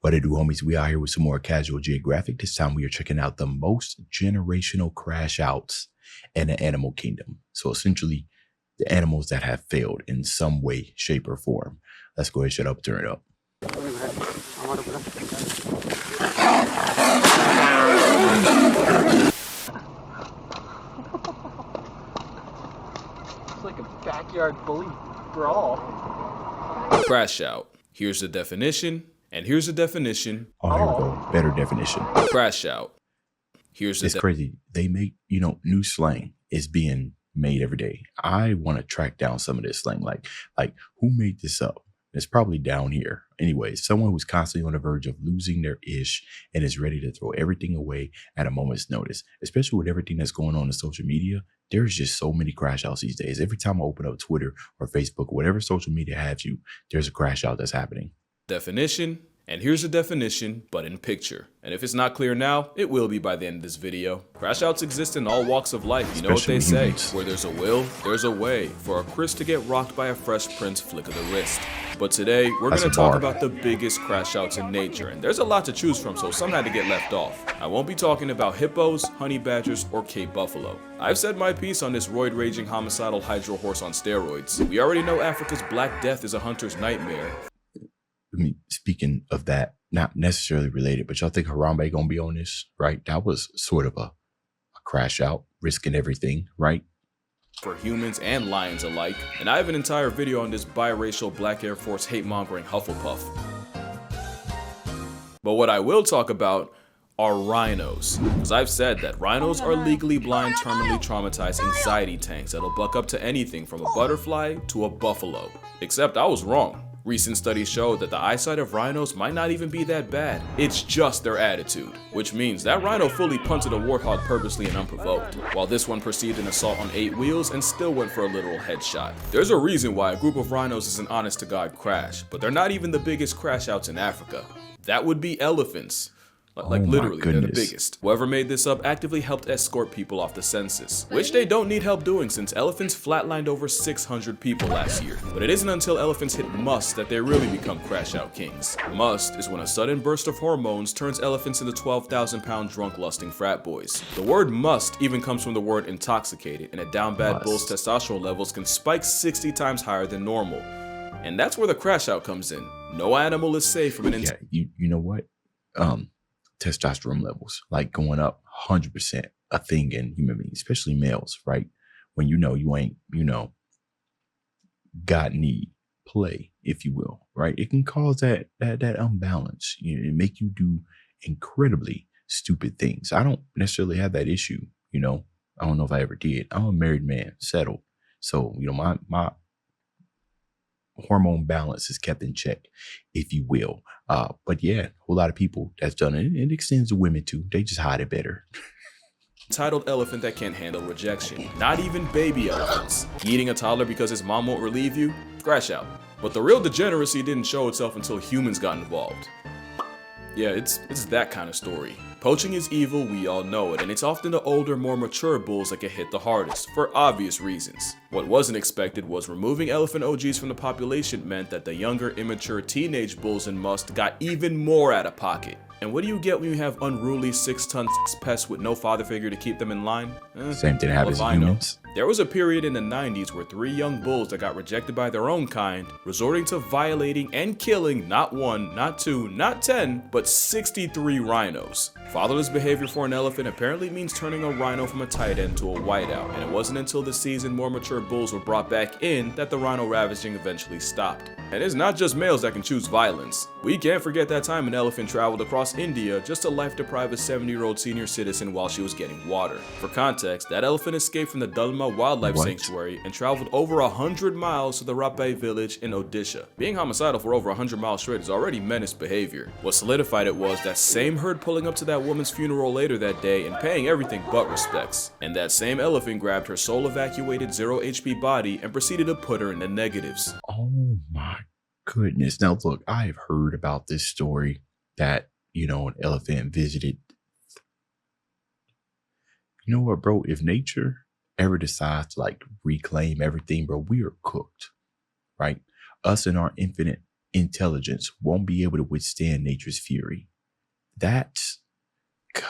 What it do, homies? We out here with some more casual geographic. This time we are checking out the most generational crash outs in the animal kingdom. So essentially, the animals that have failed in some way, shape, or form. Let's go ahead and shut up, turn it up. It's like a backyard bully brawl. Crash out. Here's the definition, and here's the definition. Oh, here we go. Better definition. Crash out. Here's the It's crazy. They make, new slang is being made every day. I want to track down some of this slang. Like who made this up? It's probably down here. Anyway, someone who's constantly on the verge of losing their ish and is ready to throw everything away at a moment's notice, especially with everything that's going on in social media. There's just so many crash outs these days. Every time I open up Twitter or Facebook, whatever social media has you, there's a crash out that's happening. Definition, and here's the definition, but in picture. And if it's not clear now, it will be by the end of this video. Crash outs exist in all walks of life. You know what they say, where there's a will, there's a way for a Chris to get rocked by a Fresh Prince flick of the wrist. But today, we're going to talk about the biggest crash outs in nature, and there's a lot to choose from, so some had to get left off. I won't be talking about hippos, honey badgers, or Cape buffalo. I've said my piece on this roid-raging homicidal hydro horse on steroids. We already know Africa's Black Death is a hunter's nightmare. I mean, speaking of that, not necessarily related, but y'all think Harambe gonna be on this, right? That was sort of a crash out, risking everything, right? For humans and lions alike. And I have an entire video on this biracial Black Air Force hate-mongering Hufflepuff. But what I will talk about are rhinos. Because I've said that rhinos are legally blind, terminally traumatized anxiety tanks that'll buck up to anything from a butterfly to a buffalo. Except I was wrong. Recent studies show that the eyesight of rhinos might not even be that bad. It's just their attitude, which means that rhino fully punted a warthog purposely and unprovoked, while this one perceived an assault on 8 wheels and still went for a literal headshot. There's a reason why a group of rhinos is an honest-to-God crash, but they're not even the biggest crash outs in Africa. That would be elephants. Like literally, they're the biggest. Whoever made this up actively helped escort people off the census, which they don't need help doing since elephants flatlined over 600 people last year. But it isn't until elephants hit must that they really become crash out kings. Must is when a sudden burst of hormones turns elephants into 12,000-pound drunk lusting frat boys. The word must even comes from the word intoxicated, and a down bad bull's testosterone levels can spike 60 times higher than normal. And that's where the crash out comes in. No animal is safe from an you know what? Testosterone levels like going up 100% a thing in human beings, especially males, right? When you ain't, got need play, if you will, right? It can cause that unbalance, and make you do incredibly stupid things. I don't necessarily have that issue, I don't know if I ever did. I'm a married man, settled. So, my hormone balance is kept in check, if you will. But yeah, a whole lot of people that's done it. It extends to women too. They just hide it better. Entitled elephant that can't handle rejection. Not even baby elephants. Eating a toddler because his mom won't relieve you? Crash out. But the real degeneracy didn't show itself until humans got involved. Yeah, it's that kind of story. Poaching is evil, we all know it, and it's often the older, more mature bulls that get hit the hardest, for obvious reasons. What wasn't expected was removing elephant OGs from the population meant that the younger, immature teenage bulls in must got even more out of pocket. And what do you get when you have unruly 6-ton pests with no father figure to keep them in line? Same thing happens to humans. There was a period in the 90s where 3 young bulls that got rejected by their own kind, resorting to violating and killing not 1, not 2, not 10, but 63 rhinos. Fatherless behavior for an elephant apparently means turning a rhino from a tight end to a whiteout, and it wasn't until the season more mature bulls were brought back in that the rhino ravaging eventually stopped. And it's not just males that can choose violence. We can't forget that time an elephant traveled across India just to life deprive a 70-year-old senior citizen while she was getting water. For context, that elephant escaped from the Dalma Wildlife Sanctuary and traveled over 100 miles to the Rapai village in Odisha. Being homicidal for over 100 miles straight is already menace behavior. What solidified it was that same herd pulling up to that woman's funeral later that day and paying everything but respects. And that same elephant grabbed her soul evacuated 0 HP body and proceeded to put her in the negatives. Oh my goodness. Now look, I have heard about this story that, an elephant visited. You know what, bro? If nature ever decides to reclaim everything, bro, we are cooked, right? Us and our infinite intelligence won't be able to withstand nature's fury. That's God.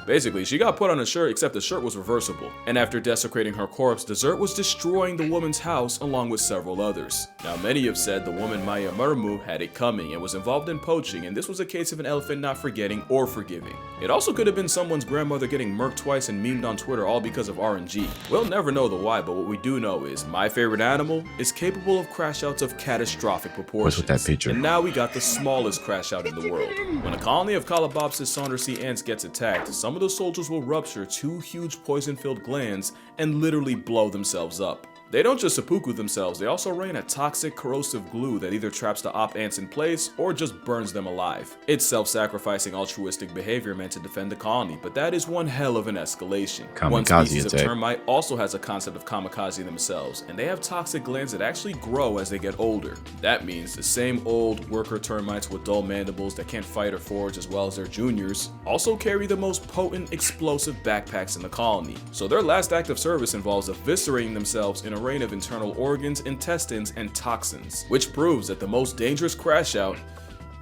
Basically, she got put on a shirt, except the shirt was reversible. And after desecrating her corpse, Dessert was destroying the woman's house along with several others. Now, many have said the woman Maya Murmu had it coming and was involved in poaching, and this was a case of an elephant not forgetting or forgiving. It also could have been someone's grandmother getting murked twice and memed on Twitter all because of RNG. We'll never know the why, but what we do know is my favorite animal is capable of crash outs of catastrophic proportions. What's with that picture? And now we got the smallest crash out in the world. When a colony of Calabopsis saundersea ants gets attacked, some of the soldiers will rupture two huge poison-filled glands and literally blow themselves up. They don't just seppuku themselves, they also rain a toxic corrosive glue that either traps the op ants in place or just burns them alive. It's self-sacrificing altruistic behavior meant to defend the colony, but that is one hell of an escalation. One species of termite also has a concept of kamikaze themselves, and they have toxic glands that actually grow as they get older. That means the same old worker termites with dull mandibles that can't fight or forage as well as their juniors also carry the most potent explosive backpacks in the colony. So their last act of service involves eviscerating themselves in a rain of internal organs, intestines, and toxins, which proves that the most dangerous crash out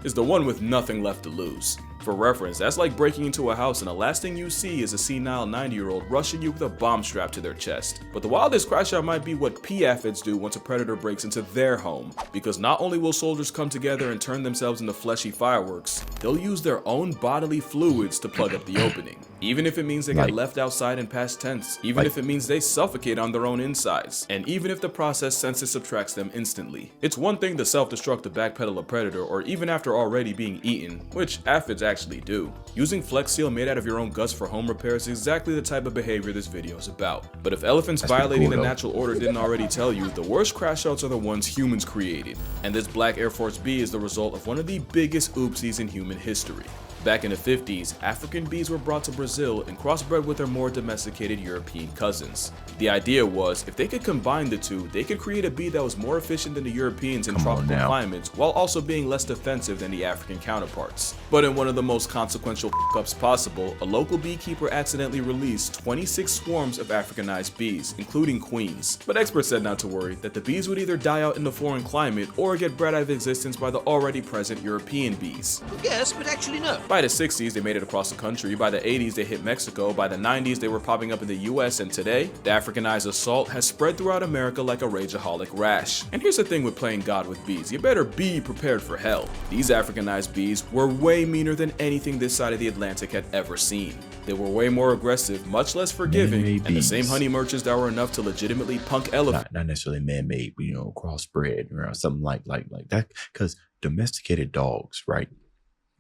is the one with nothing left to lose. For reference, that's like breaking into a house and the last thing you see is a senile 90-year-old rushing you with a bomb strapped to their chest. But the wildest crash out might be what P-aphids do once a predator breaks into their home, because not only will soldiers come together and turn themselves into fleshy fireworks, they'll use their own bodily fluids to plug up the opening. Even if it means they get left outside in past tense, even if it means they suffocate on their own insides, and even if the process senses subtracts them instantly. It's one thing to self-destruct to backpedal a predator or even after already being eaten, which aphids actually do. Using Flex Seal made out of your own guts for home repair is exactly the type of behavior this video is about. But if elephants violating the natural order didn't already tell you, the worst crash outs are the ones humans created. And this black Air Force B is the result of one of the biggest oopsies in human history. Back in the 50s, African bees were brought to Brazil and crossbred with their more domesticated European cousins. The idea was, if they could combine the two, they could create a bee that was more efficient than the Europeans in tropical climates, while also being less defensive than the African counterparts. But in one of the most consequential f***ups possible, a local beekeeper accidentally released 26 swarms of Africanized bees, including queens. But experts said not to worry, that the bees would either die out in the foreign climate or get bred out of existence by the already present European bees. Yes, but actually no. By the 60s, they made it across the country. By the 80s, they hit Mexico. By the 90s, they were popping up in the US. And today, the Africanized assault has spread throughout America like a rageaholic rash. And here's the thing with playing God with bees. You better be prepared for hell. These Africanized bees were way meaner than anything this side of the Atlantic had ever seen. They were way more aggressive, much less forgiving, and the same honey merchants that were enough to legitimately punk elephants. Not necessarily man-made, but crossbred or something like that. Because domesticated dogs, right?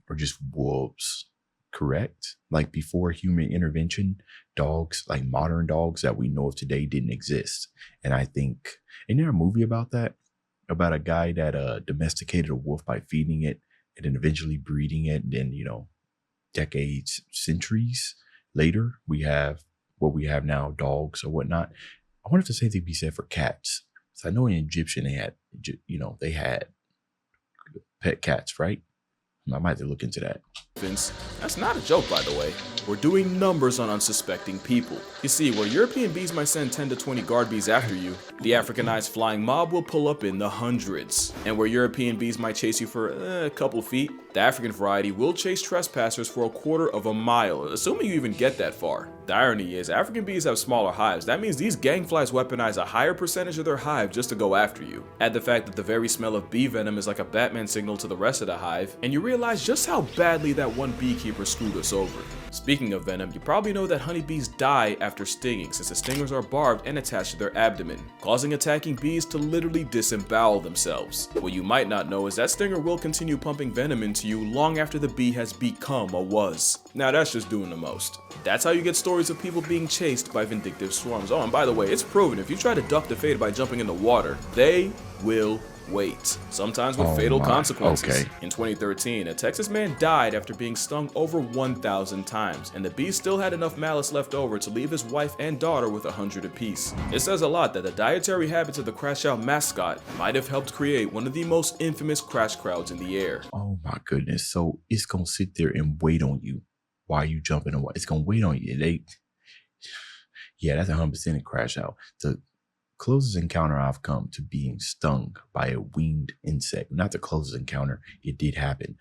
Or just wolves, correct? Like before human intervention, dogs, like modern dogs that we know of today, didn't exist. And I think, isn't there a movie about that? About a guy that domesticated a wolf by feeding it and then eventually breeding it. And then, decades, centuries later, we have what we have now, dogs or whatnot. I wonder if the same thing be said for cats. So I know in Egyptian, they had pet cats, right? I might have to look into that. That's not a joke, by the way. We're doing numbers on unsuspecting people. You see, where European bees might send 10 to 20 guard bees after you, the Africanized flying mob will pull up in the hundreds. And where European bees might chase you for a couple feet, the African variety will chase trespassers for a quarter of a mile, assuming you even get that far. The irony is, African bees have smaller hives. That means these gangflies weaponize a higher percentage of their hive just to go after you. Add the fact that the very smell of bee venom is like a Batman signal to the rest of the hive, and you realize just how badly that one beekeeper screwed us over. Speaking of venom, you probably know that honeybees die after stinging, since the stingers are barbed and attached to their abdomen, causing attacking bees to literally disembowel themselves. What you might not know is that stinger will continue pumping venom into you long after the bee has become a was. Now that's just doing the most. That's how you get stories of people being chased by vindictive swarms. Oh, and by the way, it's proven if you try to duck the fate by jumping in the water, they will wait, sometimes with fatal consequences. Okay. In 2013, a Texas man died after being stung over 1,000 times, and the bee still had enough malice left over to leave his wife and daughter with 100 apiece. It says a lot that the dietary habits of the crash out mascot might have helped create one of the most infamous crash crowds in the air. Oh my goodness. So it's gonna sit there and wait on you while you jump in the water. It's gonna wait on you. Yeah, that's 100% a crash out. closest encounter I've come to being stung by a winged insect, not the closest encounter, it did happen,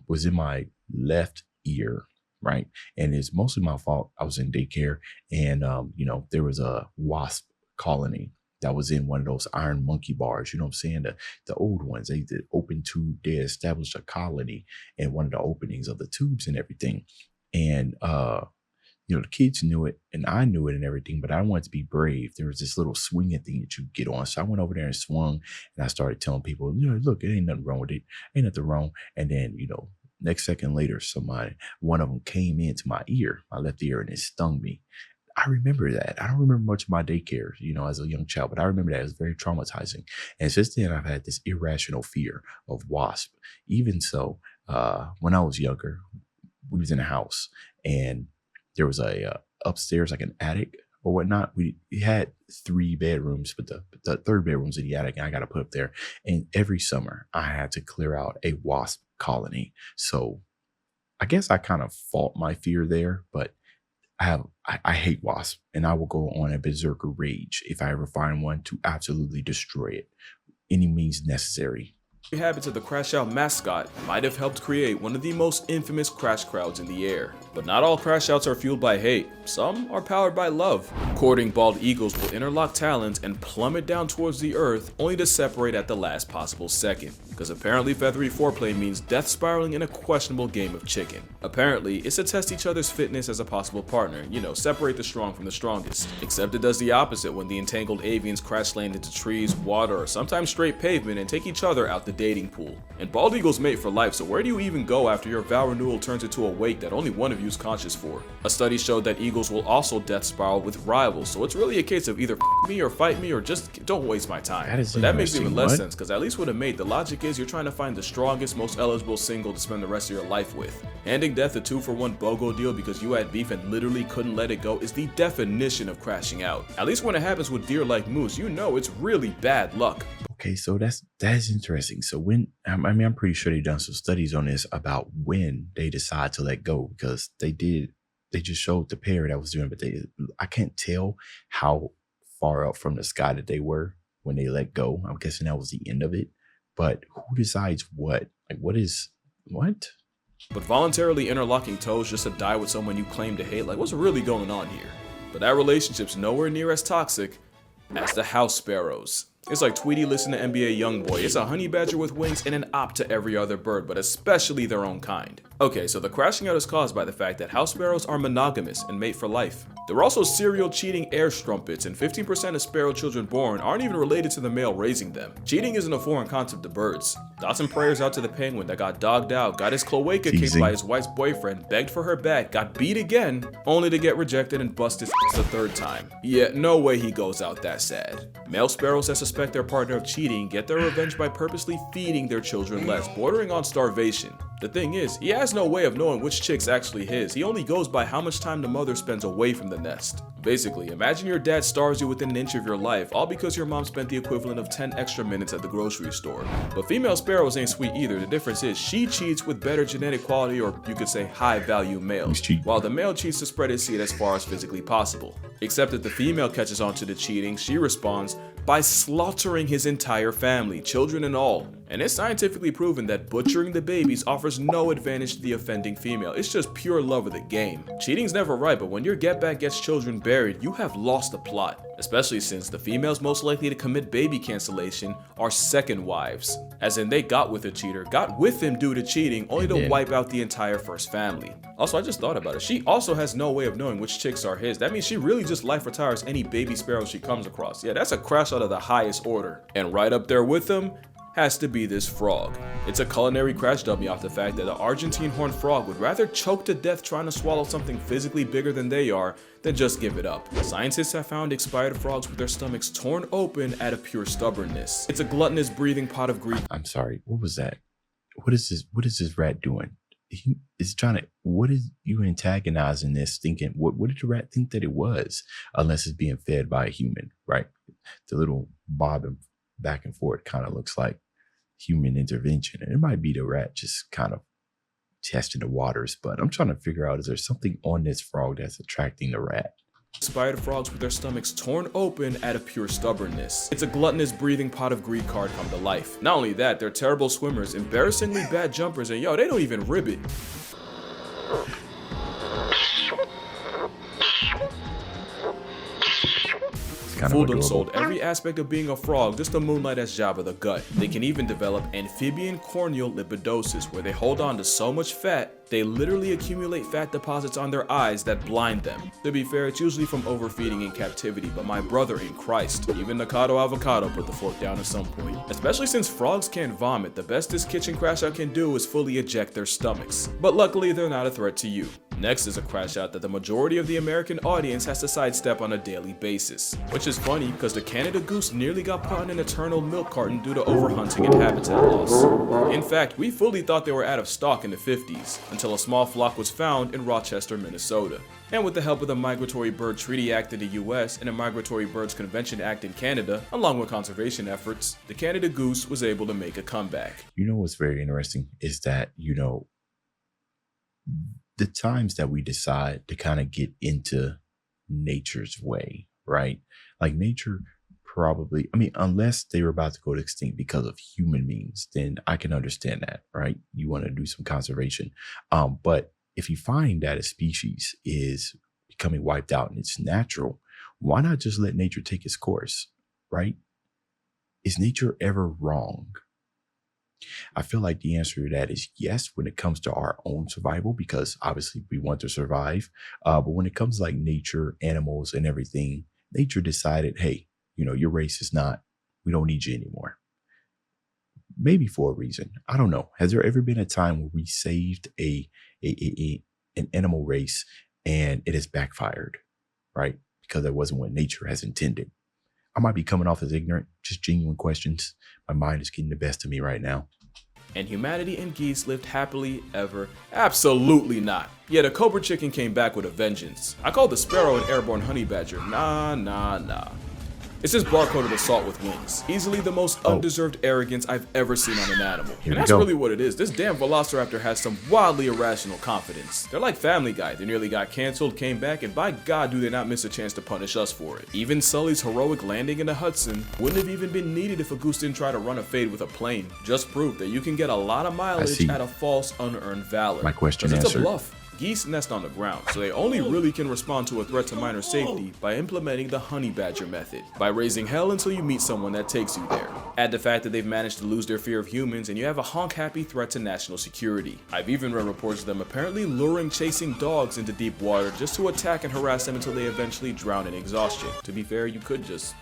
was in my left ear, right? And it's mostly my fault. I was in daycare, and there was a wasp colony that was in one of those iron monkey bars. You know what I'm saying? The old ones, they did open tube. They established a colony in one of the openings of the tubes and everything. And the kids knew it and I knew it and everything, but I wanted to be brave. There was this little swinging thing that you get on. So I went over there and swung, and I started telling people, look, it ain't nothing wrong with it. Ain't nothing wrong. And then, next second later, one of them came into my ear, my left ear, and it stung me. I remember that. I don't remember much of my daycare, as a young child, but I remember that it was very traumatizing. And since then, I've had this irrational fear of wasp. Even so, when I was younger, we was in a house, and there was a upstairs, like an attic or whatnot. We had 3 bedrooms, but the third bedroom's in the attic, and I got to put up there. And every summer, I had to clear out a wasp colony. So I guess I kind of fought my fear there, but I hate wasps, and I will go on a berserker rage if I ever find one to absolutely destroy it, any means necessary. The habits of the Crash Out mascot might have helped create one of the most infamous crash crowds in the air. But not all crash outs are fueled by hate. Some are powered by love. Courting bald eagles will interlock talons and plummet down towards the earth, only to separate at the last possible second. Because apparently feathery foreplay means death spiraling in a questionable game of chicken. Apparently, it's to test each other's fitness as a possible partner, separate the strong from the strongest. Except it does the opposite when the entangled avians crash land into trees, water, or sometimes straight pavement and take each other out the dating pool. And bald eagles mate for life, so where do you even go after your vow renewal turns into a wake that only one of you is conscious for? A study showed that eagles will also death spiral with rivals, so it's really a case of either me or fight me or just don't waste my time. That makes even less sense, because at least with a mate, the logic is you're trying to find the strongest, most eligible single to spend the rest of your life with. Handing death a 2-for-1 BOGO deal because you had beef and literally couldn't let it go is the definition of crashing out. At least when it happens with deer like moose, it's really bad luck. Okay, so that's interesting. So I'm pretty sure they've done some studies on this about when they decide to let go, because they just showed the pair that was doing it, but I can't tell how far up from the sky that they were when they let go. I'm guessing that was the end of it. But who decides what? Like, what? But voluntarily interlocking toes just to die with someone you claim to hate, what's really going on here? But that relationship's nowhere near as toxic as the house sparrows. It's like Tweety listening to NBA Youngboy. It's a honey badger with wings and an op to every other bird, but especially their own kind. Okay, so the crashing out is caused by the fact that house sparrows are monogamous and mate for life. They're also serial cheating air strumpets, and 15% of sparrow children born aren't even related to the male raising them. Cheating isn't a foreign concept to birds. Thoughts and prayers out to the penguin that got dogged out, got his cloaca kicked by his wife's boyfriend, begged for her back, got beat again, only to get rejected and bust his the 3rd time. Yeah, no way he goes out that sad. Male sparrows that suspect their partner of cheating get their revenge by purposely feeding their children less, bordering on starvation. The thing is, he has no way of knowing which chick's actually his. He only goes by how much time the mother spends away from the nest. Basically, imagine your dad starves you within an inch of your life, all because your mom spent the equivalent of 10 extra minutes at the grocery store. But female sparrows ain't sweet either. The difference is she cheats with better genetic quality, or you could say high value males, while the male cheats to spread his seed as far as physically possible. Except that the female catches on to the cheating, she responds by slaughtering his entire family, children and all. And it's scientifically proven that butchering the babies offers no advantage to the offending female. It's just pure love of the game. Cheating's never right, but when your get back gets children buried, you have lost the plot. Especially since the females most likely to commit baby cancellation are second wives. As in, they got with a cheater, got with him due to cheating, only to wipe out the entire first family. Also, I just thought about it. She also has no way of knowing which chicks are his. That means she really just life retires any baby sparrow she comes across. Yeah, that's a crash out of the highest order. And right up there with them has to be this frog. It's a culinary crash dummy off the fact that the Argentine horned frog would rather choke to death trying to swallow something physically bigger than they are than just give it up. Scientists have found expired frogs with their stomachs torn open out of pure stubbornness. It's a gluttonous breathing pot of greed. I'm sorry, what was that? What is this rat doing? He is trying to, what is you antagonizing this thinking? What did the rat think that it was? Unless it's being fed by a human, right? The little bobbing back and forth kind of looks like human intervention. And it might be the rat just kind of testing the waters, but I'm trying to figure out, is there something on this frog that's attracting the rat? Spider frogs with their stomachs torn open out of pure stubbornness. It's a gluttonous breathing pot of greed card come to life. Not only that, they're terrible swimmers, embarrassingly bad jumpers, and yo, they don't even ribbit. Fooled and sold every aspect of being a frog just to moonlight as Jabba the Gut. They can even develop amphibian corneal lipidosis, where they hold on to so much fat they literally accumulate fat deposits on their eyes that blind them. To be fair, it's usually from overfeeding in captivity, but my brother in Christ, even Nakado Avocado put the fork down at some point. Especially since frogs can't vomit, the best this kitchen crash out can do is fully eject their stomachs. But luckily, they're not a threat to you. Next is a crash out that the majority of the American audience has to sidestep on a daily basis. Which is funny because the Canada goose nearly got put in an eternal milk carton due to overhunting and habitat loss. In fact, we fully thought they were out of stock in the 50s, until a small flock was found in Rochester, Minnesota. And with the help of the Migratory Bird Treaty Act in the US and the Migratory Birds Convention Act in Canada, along with conservation efforts, the Canada goose was able to make a comeback. You know what's very interesting is that, the times that we decide to kind of get into nature's way, right? Like nature probably, unless they were about to go extinct because of human means, then I can understand that, right? You want to do some conservation. But if you find that a species is becoming wiped out and it's natural, why not just let nature take its course, right? Is nature ever wrong? I feel like the answer to that is yes when it comes to our own survival, because obviously we want to survive. But when it comes to like nature, animals and everything, nature decided, hey, your race is not, we don't need you anymore. Maybe for a reason. I don't know. Has there ever been a time where we saved an animal race and it has backfired, right? Because that wasn't what nature has intended. I might be coming off as ignorant, just genuine questions. My mind is getting the best of me right now. And humanity and geese lived happily ever? Absolutely not. Yeah, the cobra chicken came back with a vengeance. I called the sparrow an airborne honey badger. Nah. It's just barcoded assault with wings. Easily the most undeserved arrogance I've ever seen on an animal. And that's really what it is. This damn velociraptor has some wildly irrational confidence. They're like Family Guy. They nearly got canceled, came back, and by God do they not miss a chance to punish us for it. Even Sully's heroic landing in the Hudson wouldn't have even been needed if a goose didn't try to run a fade with a plane. Just proof that you can get a lot of mileage at a false, unearned valor. My question answered. It's a bluff. Geese nest on the ground, so they only really can respond to a threat to minor safety by implementing the honey badger method, by raising hell until you meet someone that takes you there. Add the fact that they've managed to lose their fear of humans and you have a honk-happy threat to national security. I've even read reports of them apparently luring chasing dogs into deep water just to attack and harass them until they eventually drown in exhaustion. To be fair, you could just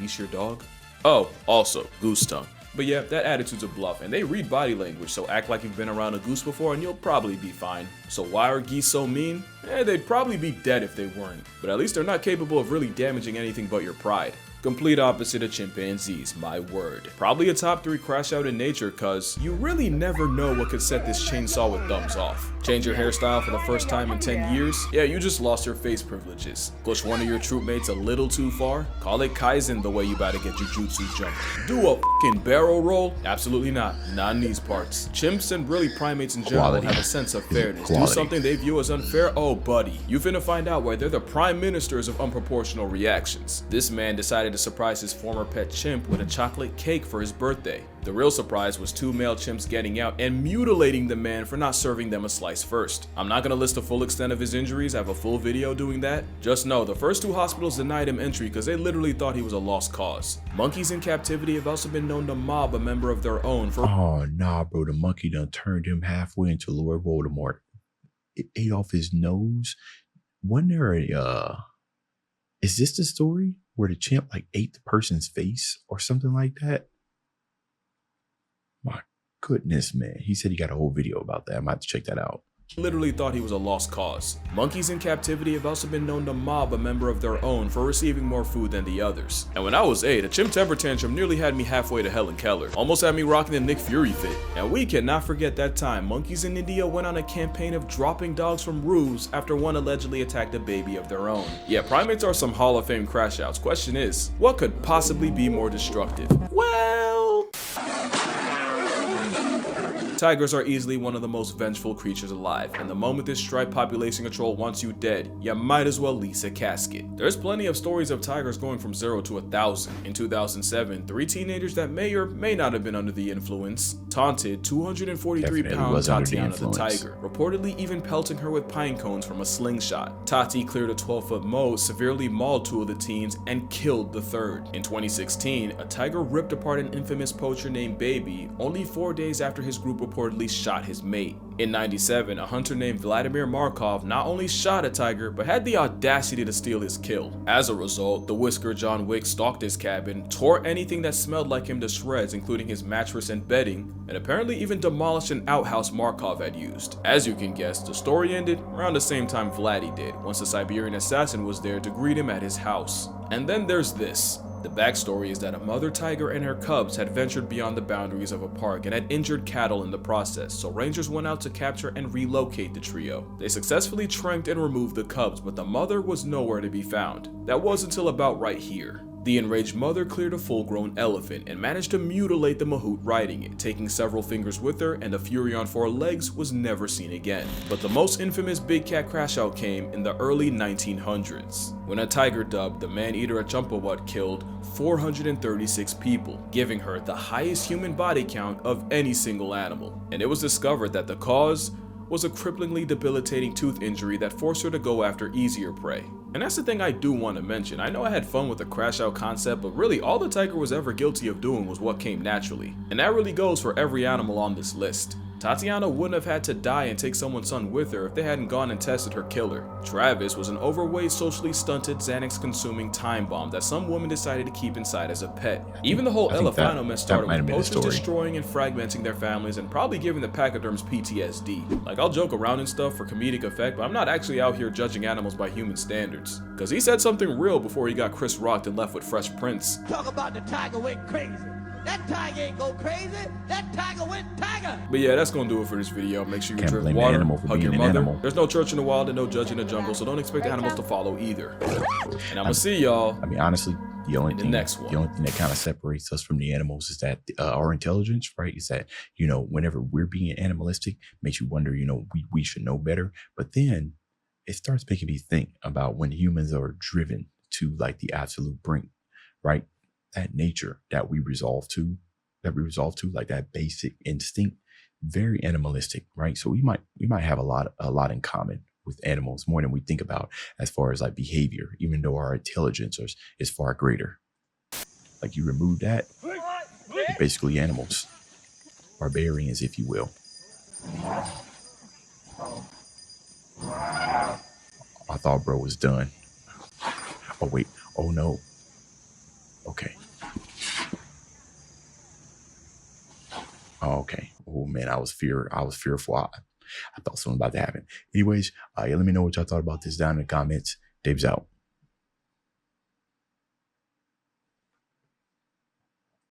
leash your dog. Oh, also, goose tongue. But yeah, that attitude's a bluff, and they read body language, so act like you've been around a goose before and you'll probably be fine. So why are geese so mean? They'd probably be dead if they weren't, but at least they're not capable of really damaging anything but your pride. Complete opposite of chimpanzees, my word. Probably a top 3 crash out in nature, cause you really never know what could set this chainsaw with thumbs off. Change your hairstyle for the first time in 10 years? Yeah, you just lost your face privileges. Push one of your troop mates a little too far? Call it Kaizen the way you about to get your jutsu jumped. Do a fucking barrel roll? Absolutely not. Not in these parts. Chimps and really primates in general have a sense of fairness. Do something they view as unfair? Oh buddy, you finna find out why they're the prime ministers of unproportional reactions. This man decided to surprise his former pet chimp with a chocolate cake for his birthday. The real surprise was 2 male chimps getting out and mutilating the man for not serving them a slice first. I'm not gonna list the full extent of his injuries, I have a full video doing that. Just know, the first 2 hospitals denied him entry because they literally thought he was a lost cause. Monkeys in captivity have also been known to mob a member of their own for— Oh nah bro, the monkey done turned him halfway into Lord Voldemort. It ate off his nose. Wasn't there is this the story where the chimp like ate the person's face or something like that? My goodness, man. He said he got a whole video about that. I might have to check that out. Literally thought he was a lost cause. Monkeys in captivity have also been known to mob a member of their own for receiving more food than the others. And when I was 8, a chimp temper tantrum nearly had me halfway to Helen Keller. Almost had me rocking the Nick Fury fit. And we cannot forget that time monkeys in India went on a campaign of dropping dogs from roofs after one allegedly attacked a baby of their own. Yeah, primates are some Hall of Fame crash outs. Question is, what could possibly be more destructive? Well— Tigers are easily one of the most vengeful creatures alive, and the moment this striped population control wants you dead, you might as well lease a casket. There's plenty of stories of tigers going from 0 to 1,000. In 2007, 3 teenagers that may or may not have been under the influence taunted 243-pound Tatiana the tiger, reportedly even pelting her with pine cones from a slingshot. Tati cleared a 12-foot moat, severely mauled 2 of the teens, and killed the 3rd. In 2016, a tiger ripped apart an infamous poacher named Baby only 4 days after his group reportedly shot his mate. In 97, a hunter named Vladimir Markov not only shot a tiger, but had the audacity to steal his kill. As a result, the Whisker John Wick stalked his cabin, tore anything that smelled like him to shreds, including his mattress and bedding, and apparently even demolished an outhouse Markov had used. As you can guess, the story ended around the same time Vladdy did, once the Siberian assassin was there to greet him at his house. And then there's this. The backstory is that a mother tiger and her cubs had ventured beyond the boundaries of a park and had injured cattle in the process, so rangers went out to capture and relocate the trio. They successfully tranked and removed the cubs, but the mother was nowhere to be found. That was until about right here. The enraged mother cleared a full-grown elephant and managed to mutilate the mahout riding it, taking several fingers with her, and the fury on 4 legs was never seen again. But the most infamous big cat crashout came in the early 1900s, when a tiger dubbed the man-eater at Champawat killed 436 people, giving her the highest human body count of any single animal. And it was discovered that the cause was a cripplingly debilitating tooth injury that forced her to go after easier prey. And that's the thing I do want to mention. I know I had fun with the crash out concept, but really all the tiger was ever guilty of doing was what came naturally. And that really goes for every animal on this list. Tatiana wouldn't have had to die and take someone's son with her if they hadn't gone and tested her killer. Travis was an overweight, socially stunted, Xanax-consuming time bomb that some woman decided to keep inside as a pet. Even the whole Elefano mess started with poachers destroying and fragmenting their families and probably giving the pachyderms PTSD. Like, I'll joke around and stuff for comedic effect, but I'm not actually out here judging animals by human standards. Cause he said something real before he got Chris rocked and left with Fresh Prince. Talk about the tiger went crazy. That tiger ain't go crazy. That tiger went tiger. But yeah, that's gonna do it for this video. Make sure you drink water, hug your mother. There's no church in the wild and no judge in the jungle, so don't expect animals to follow either. And I'm gonna see y'all. I mean, honestly, the only thing that kind of separates us from the animals is that our intelligence, right? Is that, you know, whenever we're being animalistic, makes you wonder, you know, we should know better. But then it starts making me think about when humans are driven to like the absolute brink, right? That nature that we resolve to, like that basic instinct, very animalistic, right? So we might have a lot in common with animals, more than we think about as far as like behavior, even though our intelligence is far greater. Like, you remove that, we're basically animals, barbarians, if you will. I thought bro was done. Oh wait, oh no. Okay. Oh, okay. Oh man, I was fearful. I thought something about to happen. Anyways, yeah, let me know what y'all thought about this down in the comments. Dave's out.